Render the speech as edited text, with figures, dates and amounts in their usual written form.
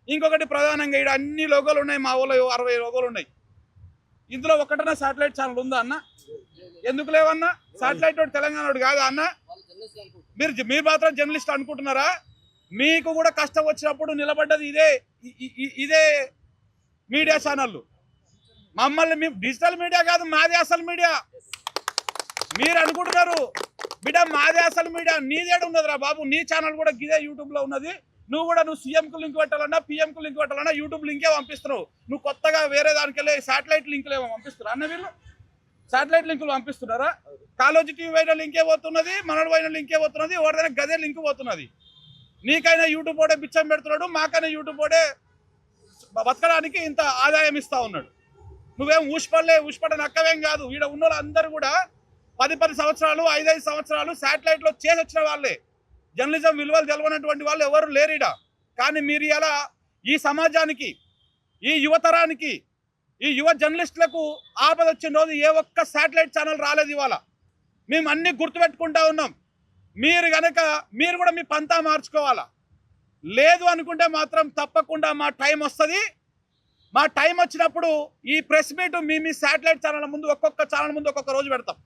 ఇంకొకటి ప్రధానంగా ఇక్కడ అన్ని లోగోలు ఉన్నాయి, మా ఊళ్ళో 60 లోగోలు ఉన్నాయి. ఇందులో ఒకటన్నా శాటిలైట్ ఛానల్ ఉందా అన్న? ఎందుకు లేవన్నా? శాటిలైట్ వాడు తెలంగాణ కాదా అన్న? మీరు మాత్రం జర్నలిస్ట్ అనుకుంటున్నారా? మీకు కూడా కష్టం వచ్చినప్పుడు నిలబడ్డది ఇదే మీడియా ఛానళ్ళు. మమ్మల్ని డిజిటల్ మీడియా కాదు, మాది అసలు మీడియా. మీరు అనుకుంటున్నారు బిడ్డ మాది అసలు మీడియా, నీదేడు ఉన్నదిరా బాబు. నీ ఛానల్ కూడా గిదే యూట్యూబ్లో ఉన్నది. నువ్వు సీఎంకు లింక్ పెట్టాలన్నా, పిఎంకు లింక్ పెట్టాలన్నా యూట్యూబ్ లింకే పంపిస్తున్నావు. నువ్వు కొత్తగా వేరే దానికి వెళ్ళి శాటిలైట్ లింకులు ఏమో పంపిస్తున్నారా అన్న? వీళ్ళు శాటిలైట్ లింకులు పంపిస్తున్నారా? కాలేజీ టీవీ పోయిన లింకే పోతున్నది, మనడు పోయిన లింకే పోతున్నది, ఎవరిదైనా గదే లింక్ పోతున్నది. నీకైనా యూట్యూబ్ ఓడే బిచ్చం పెడుతున్నాడు, మాకైనా యూట్యూబ్ ఓడే బతకడానికి ఇంత ఆదాయం ఇస్తా ఉన్నాడు. నువ్వేం ఊసిపడ నక్కవేం కాదు. ఈడ ఉన్న వాళ్ళందరూ కూడా 10 సంవత్సరాలు 5 సంవత్సరాలు శాటిలైట్లో చేసి వచ్చిన వాళ్ళే. జర్నలిజం విలువలు తెలవనటువంటి వాళ్ళు ఎవరు లేరీడా. కానీ మీరు ఇలా ఈ సమాజానికి, ఈ యువతరానికి, ఈ యువ జర్నలిస్టులకు ఆపద వచ్చిన రోజు ఏ ఒక్క శాటిలైట్ ఛానల్ రాలేదు. ఇవాళ మేము అన్ని గుర్తుపెట్టుకుంటా ఉన్నాం. మీరు కూడా మీ పంతా మార్చుకోవాలా. లేదు అనుకుంటే మాత్రం తప్పకుండా మా టైం వస్తుంది. మా టైం వచ్చినప్పుడు ఈ press meet me satellite channel ముందు, ఒక్కొక్క ఛానల్ ముందు ఒక్కొక్క రోజు పెడతాం.